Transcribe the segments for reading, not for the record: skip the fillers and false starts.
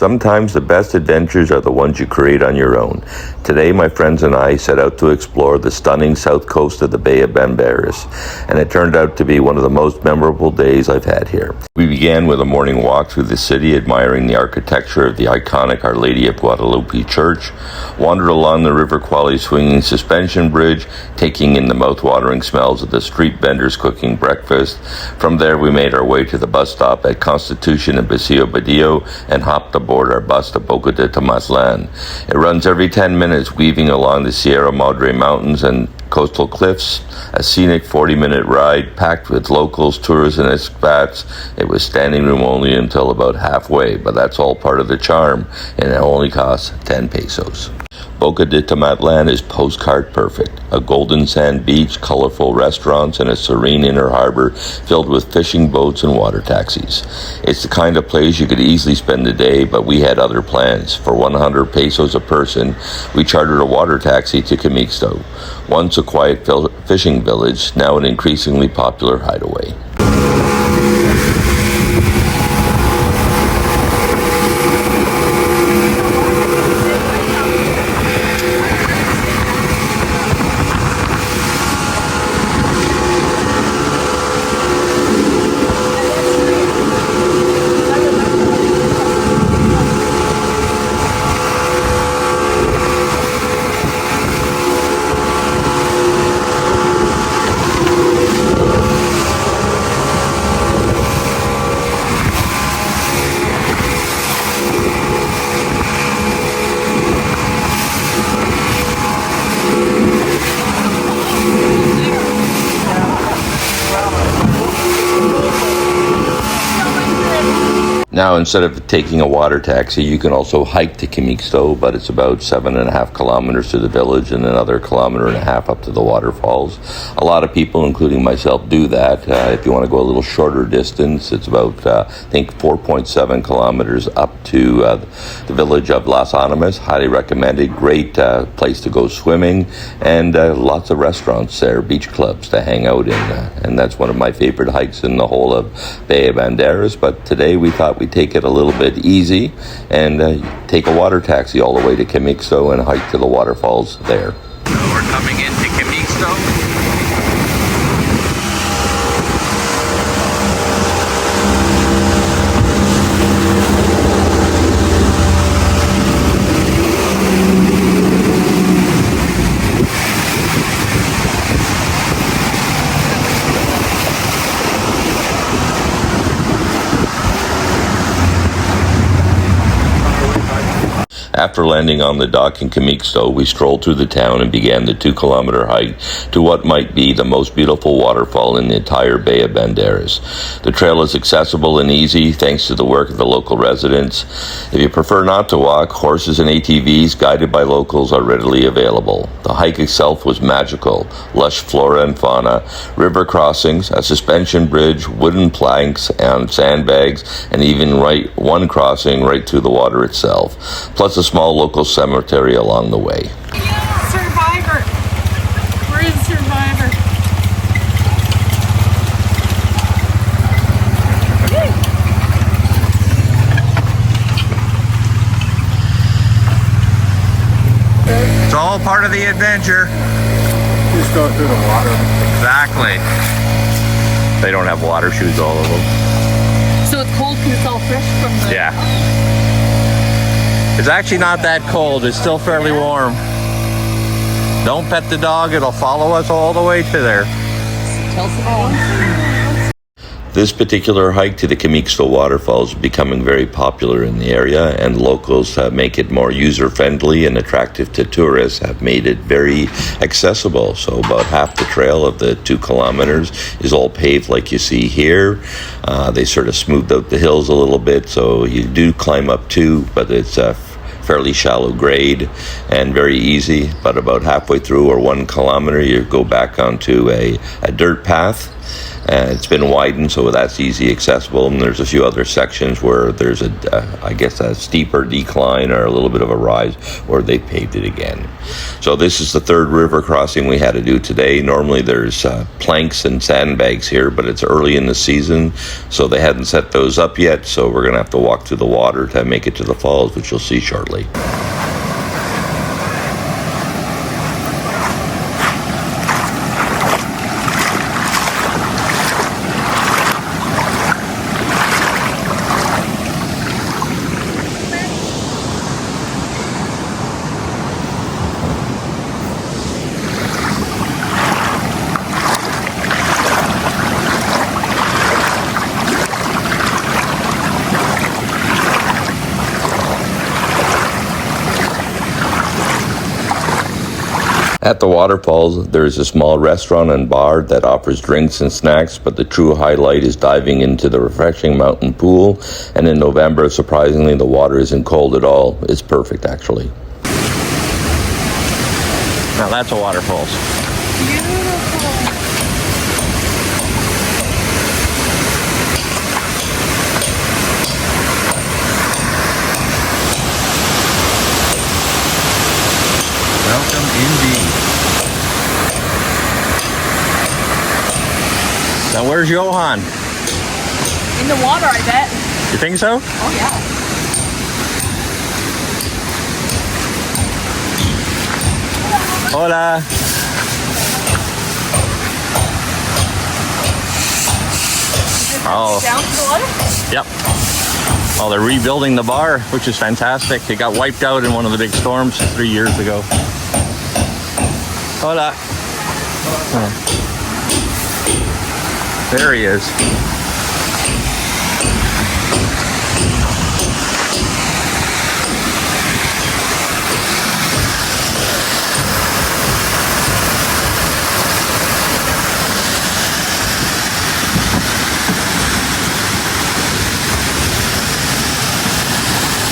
Sometimes the best adventures are the ones you create on your own. Today, my friends and I set out to explore the stunning south coast of the Bay of Banderas, and it turned out to be one of the most memorable days I've had here. We began with a morning walk through the city, admiring the architecture of the iconic Our Lady of Guadalupe Church, wandered along the River Cuale swinging suspension bridge, taking in the mouth-watering smells of the street vendors cooking breakfast. From there, we made our way to the bus stop at Constitution and Basilio Badillo and hopped aboard our bus to Boca de Tomatlán. It runs every 10 minutes, weaving along the Sierra Madre mountains and coastal cliffs, a scenic 40-minute ride packed with locals, tourists, and expats. It was standing room only until about halfway, but that's all part of the charm, and it only costs 10 pesos. Boca de Tomatlán is postcard perfect. A golden sand beach, colorful restaurants, and a serene inner harbor filled with fishing boats and water taxis. It's the kind of place you could easily spend the day, but we had other plans. For 100 pesos a person, we chartered a water taxi to Quimixto, once a quiet fishing village, now an increasingly popular hideaway. Now, instead of taking a water taxi, you can also hike to Quimixto, but it's about 7.5 kilometers to the village and another 1.5 kilometers up to the waterfalls. A lot of people, including myself, do that. If you want to go a little shorter distance, it's about, I think, 4.7 kilometers up to the village of Los Arcos. Highly recommended. Great place to go swimming, and lots of restaurants there, beach clubs to hang out in. And that's one of my favorite hikes in the whole of Bay of Banderas. But today we thought we'd take it a little bit easy and take a water taxi all the way to Quimixto and hike to the waterfalls there. So we're coming into Quimixto. After landing on the dock in Quimixto, we strolled through the town and began the 2-kilometer hike to what might be the most beautiful waterfall in the entire Bay of Banderas. The trail is accessible and easy thanks to the work of the local residents. If you prefer not to walk, horses and ATVs guided by locals are readily available. The hike itself was magical. Lush flora and fauna, river crossings, a suspension bridge, wooden planks and sandbags, and even one crossing right through the water itself, plus a small local cemetery along the way. Survivor! We're in Survivor. It's all part of the adventure. Just go through the water. Exactly. They don't have water shoes, all of them. So it's cold because it's all fresh from the... Yeah. It's actually not that cold. It's still fairly warm. Don't pet the dog. It'll follow us all the way to there. Tell someone. This particular hike to the Quimixto waterfalls is becoming very popular in the area, and locals make it more user-friendly and attractive to tourists, have made it very accessible. So about half the trail of the 2 kilometers is all paved like you see here. They sort of smoothed out the hills a little bit, so you do climb up too, but it's a fairly shallow grade and very easy. But about halfway through, or 1 kilometer, you go back onto a dirt path. And it's been widened, so that's easy accessible. And there's a few other sections where there's a steeper decline or a little bit of a rise, where they paved it again. So this is the third river crossing we had to do today. Normally there's planks and sandbags here, but it's early in the season, so they hadn't set those up yet. So we're gonna have to walk through the water to make it to the falls, which you'll see shortly. At the waterfalls, there is a small restaurant and bar that offers drinks and snacks, but the true highlight is diving into the refreshing mountain pool. And in November, surprisingly, the water isn't cold at all. It's perfect, actually. Now that's a waterfalls. Welcome indeed. Now where's Johan? In the water, I bet. You think so? Oh, yeah. Hola. Oh. Down to the water? Yep. Oh, they're rebuilding the bar, which is fantastic. It got wiped out in one of the big storms 3 years ago. Hola. Oh. There he is.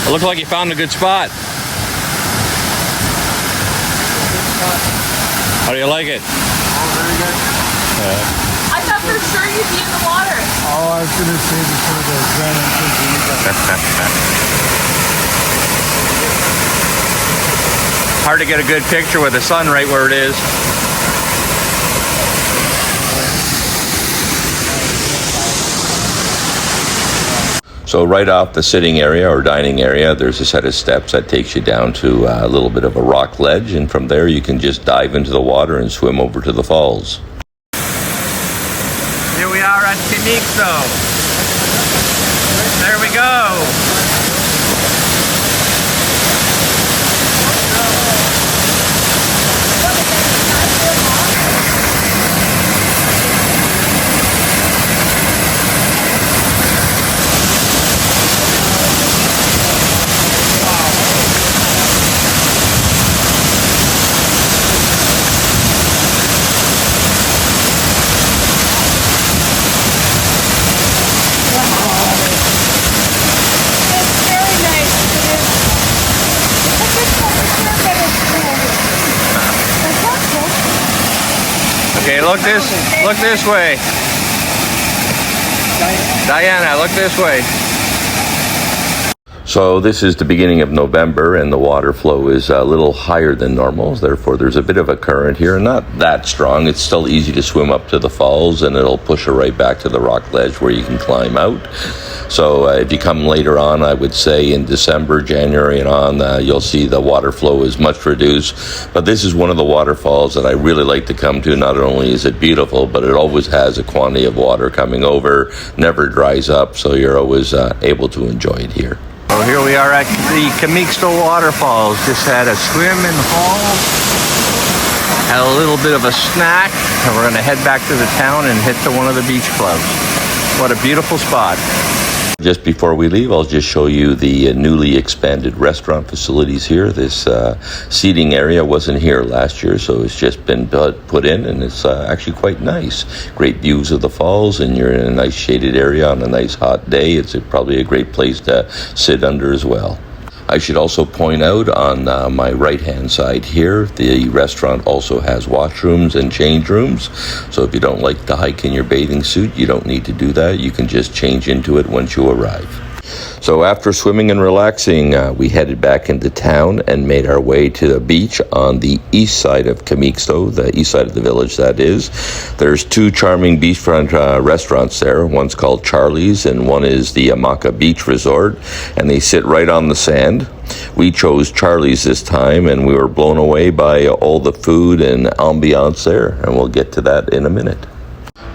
It looked like you found a good spot. How do you like it? Oh, very good. I thought for sure you'd be in the water. Oh, I was going to say before the grand entrance. Hard to get a good picture with the sun right where it is. So right off the sitting area or dining area, there's a set of steps that takes you down to a little bit of a rock ledge, and from there you can just dive into the water and swim over to the falls. Here we are at Quimixto. There we go. Okay, look this way. Diana, look this way. So this is the beginning of November, and the water flow is a little higher than normal. Therefore, there's a bit of a current here, not that strong. It's still easy to swim up to the falls, and it'll push you right back to the rock ledge where you can climb out. So if you come later on, I would say in December, January and on, you'll see the water flow is much reduced. But this is one of the waterfalls that I really like to come to. Not only is it beautiful, but it always has a quantity of water coming over, never dries up, so you're always able to enjoy it here. So here we are at the Quimixto Waterfalls. Just had a swim in the falls, had a little bit of a snack, and we're going to head back to the town and hit to one of the beach clubs. What a beautiful spot. Just before we leave, I'll just show you the newly expanded restaurant facilities here. This seating area wasn't here last year, so it's just been put in, and it's actually quite nice. Great views of the falls, and you're in a nice shaded area on a nice hot day. It's probably a great place to sit under as well. I should also point out on my right-hand side here, the restaurant also has washrooms and change rooms. So if you don't like to hike in your bathing suit, you don't need to do that. You can just change into it once you arrive. So after swimming and relaxing, we headed back into town and made our way to the beach on the east side of Quimixto, the east side of the village, that is. There's two charming beachfront restaurants there. One's called Charlie's and one is the Hamaca Beach Resort, and they sit right on the sand. We chose Charlie's this time, and we were blown away by all the food and ambiance there, and we'll get to that in a minute.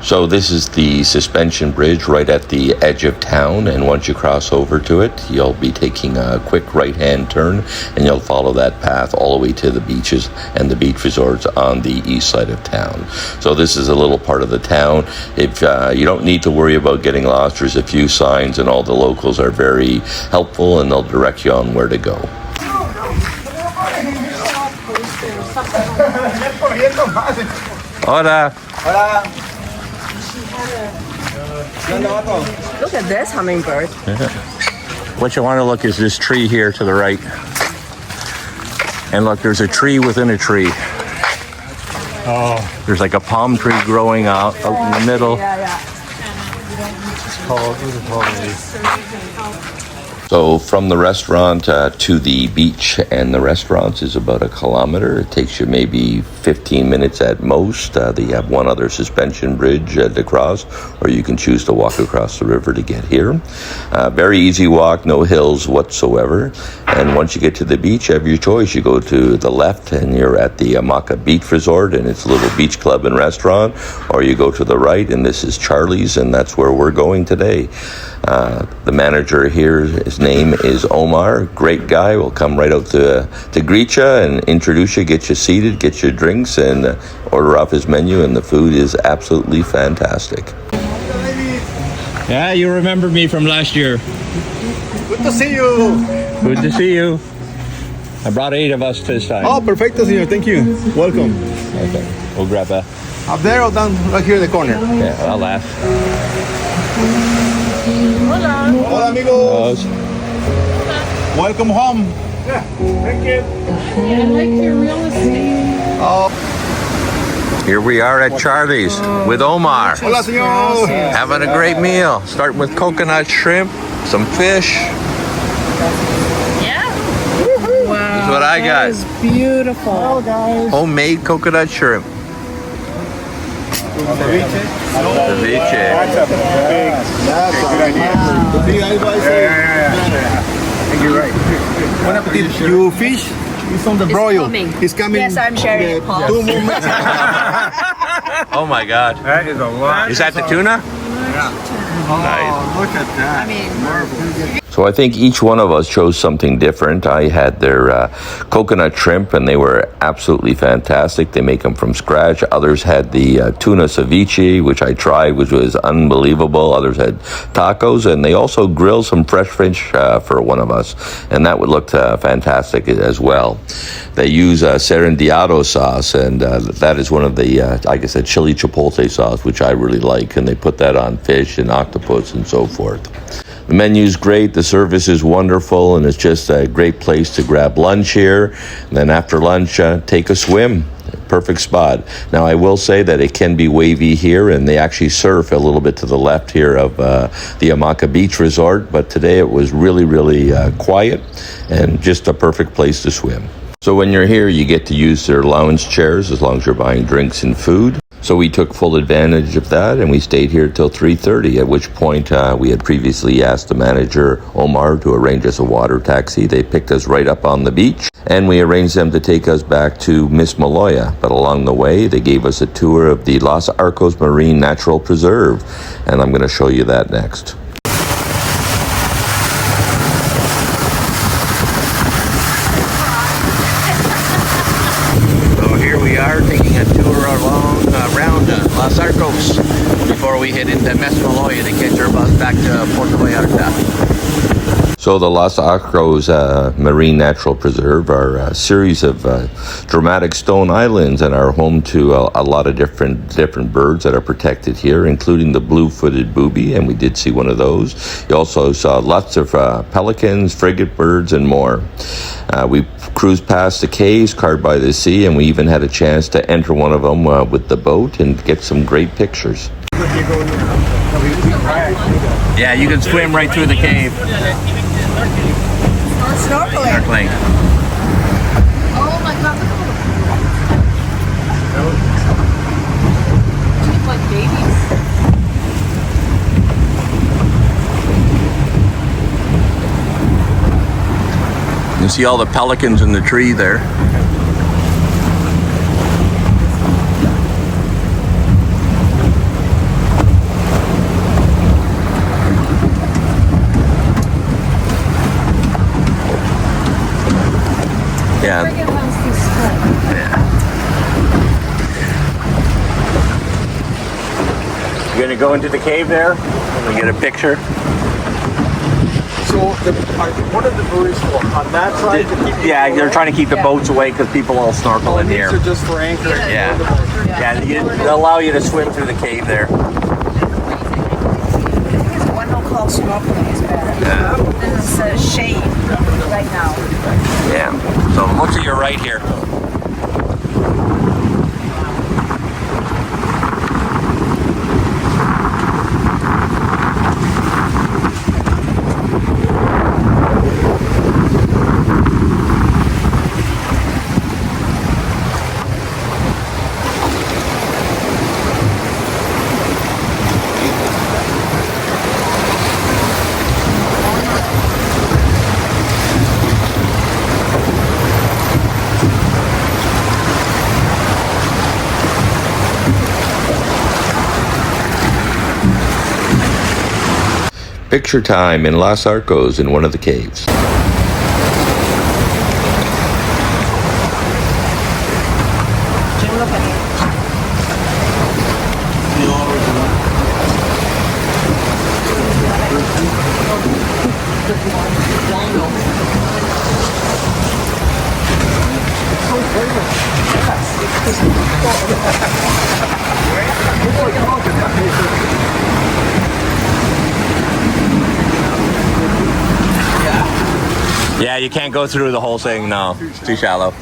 So this is the suspension bridge right at the edge of town, and once you cross over to it, you'll be taking a quick right-hand turn, and you'll follow that path all the way to the beaches and the beach resorts on the east side of town. So this is a little part of the town. If you don't need to worry about getting lost, there's a few signs, and all the locals are very helpful, and they'll direct you on where to go. Hola. Hola. Look at this hummingbird. What you want to look is this tree here to the right. And look, there's a tree within a tree. Oh, There's like a palm tree growing out in the middle. it's called, what is it called? So from the restaurant to the beach and the restaurants is about 1 kilometer. It takes you maybe 15 minutes at most. They have one other suspension bridge to cross, or you can choose to walk across the river to get here. Very easy walk, no hills whatsoever. And once you get to the beach, you have your choice. You go to the left and you're at the Hamaca Beach Resort, and it's a little beach club and restaurant, or you go to the right and this is Charlie's, and that's where we're going today. The manager here, his name is Omar. Great guy. Will come right out to greet you and introduce you, get you seated, get your drinks, and order off his menu. And the food is absolutely fantastic. Yeah, you remember me from last year. Good to see you. Good to see you. I brought 8 of us this time. Oh, perfecto, señor. Thank you. Welcome. Okay, we'll grab a. Up there or down right here in the corner? Yeah, I'll ask. Hola. Hola, amigos. Welcome home. Yeah, thank you. I like your real estate. Here we are at Charlie's with Omar. Hola, señor. Having a great meal. Starting with coconut shrimp, some fish. Yeah. Wow. That's what I got. That is beautiful. Hello, guys. Homemade coconut shrimp. Ceviche. That's a good idea. Thank you, right. Bon appetit. You fish? It's on the broil. coming. It's coming. Yes, I'm sharing. Yeah, 2 more minutes. Oh my God. That is a lot. Is that the tuna? Oh, look at that. I mean, So I think each one of us chose something different. I had their coconut shrimp, and they were absolutely fantastic. They make them from scratch. Others had the tuna ceviche, which I tried, which was unbelievable. Others had tacos, and they also grilled some fresh fish for one of us, and that would look fantastic as well. They use serendado sauce, and that is one of the, like I said, chili chipotle sauce, which I really like, and they put that on fish and octopus and so forth. The menu's great, the service is wonderful, and it's just a great place to grab lunch here. And then after lunch, take a swim. Perfect spot. Now, I will say that it can be wavy here, and they actually surf a little bit to the left here of the Hamaca Beach Resort, but today it was really, really quiet and just a perfect place to swim. So when you're here, you get to use their lounge chairs as long as you're buying drinks and food. So we took full advantage of that, and we stayed here till 3:30, at which point we had previously asked the manager, Omar, to arrange us a water taxi. They picked us right up on the beach, and we arranged them to take us back to Mismaloya. But along the way, they gave us a tour of the Los Arcos Marine Natural Preserve, and I'm going to show you that next. We are taking a tour along around Los Arcos before we head into Mismaloya to catch our bus back to Puerto Vallarta. So the Los Arcos Marine Natural Preserve are a series of dramatic stone islands and are home to a lot of different birds that are protected here, including the blue-footed booby, and we did see one of those. You also saw lots of pelicans, frigate birds, and more. We cruised past the caves carved by the sea, and we even had a chance to enter one of them with the boat and get some great pictures. Yeah, you can swim right through the cave. Snorkeling. Oh my god, look at them. Look like babies. You see all the pelicans in the tree there. Yeah. You're gonna go into the cave there and get a picture. So, what are the buoys for? On that side? Yeah, they're trying to keep the boats away because people all snorkel in here. These are just for anchoring. Yeah, they'll allow you to swim through the cave there. There's one called snorkeling is better. Yeah. This is shade right now. Yeah. So look to your right here. Picture time in Los Arcos in one of the caves. Yeah, you can't go through the whole thing. No, it's too shallow. Oh,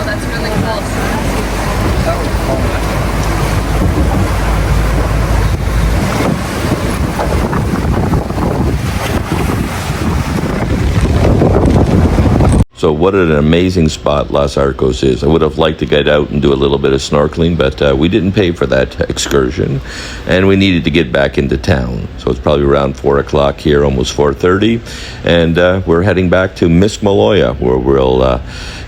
that's really So what an amazing spot Los Arcos is. I would have liked to get out and do a little bit of snorkeling, but we didn't pay for that excursion, and we needed to get back into town. So it's probably around 4 o'clock here, almost 4:30, and we're heading back to Mismaloya, where we'll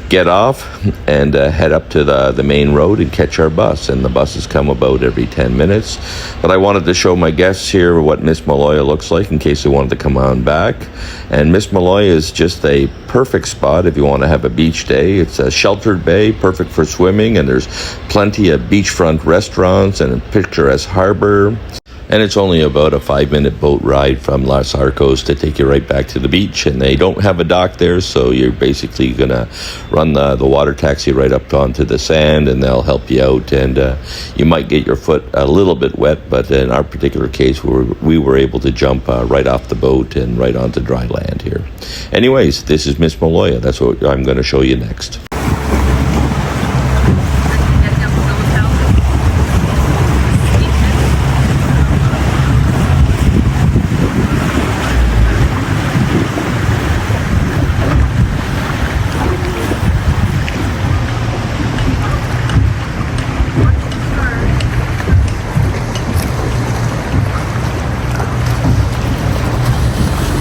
get off and head up to the main road and catch our bus. And the buses come about every 10 minutes. But I wanted to show my guests here what Mismaloya looks like in case they wanted to come on back. And Mismaloya is just a perfect spot if you want to have a beach day. It's a sheltered bay, perfect for swimming, and there's plenty of beachfront restaurants and a picturesque harbor. And it's only about a 5-minute boat ride from Los Arcos to take you right back to the beach. And they don't have a dock there, so you're basically going to run the water taxi right up onto the sand, and they'll help you out. And you might get your foot a little bit wet, but in our particular case, we were able to jump right off the boat and right onto dry land here. Anyways, this is Mismaloya. That's what I'm going to show you next.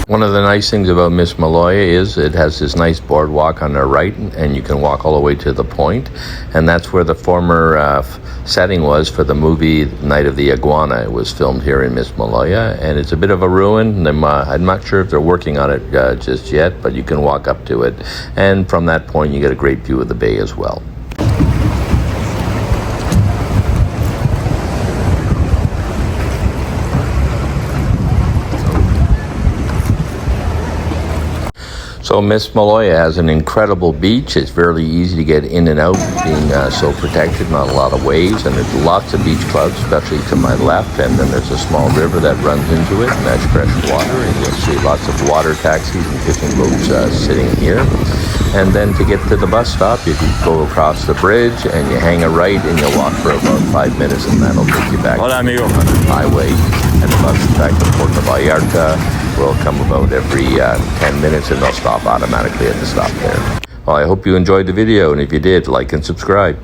One of the nice things about Mismaloya is it has this nice boardwalk on the right, and you can walk all the way to the point, and that's where the former setting was for the movie Night of the Iguana. It was filmed here in Mismaloya, and it's a bit of a ruin. I'm not sure if they're working on it just yet, but you can walk up to it, and from that point you get a great view of the bay as well. So Mismaloya has an incredible beach. It's fairly easy to get in and out, being so protected, not a lot of waves, and there's lots of beach clubs, especially to my left, and then there's a small river that runs into it, and that's fresh water, and you'll see lots of water taxis and fishing boats sitting here. And then to get to the bus stop, you can go across the bridge, and you hang a right, and you'll walk for about 5 minutes, and that'll take you back Hola, amigo. on the highway, and the bus back to Puerto Vallarta will come about every 10 minutes, and they'll stop automatically at the stop there. Well, I hope you enjoyed the video, and if you did, like and subscribe.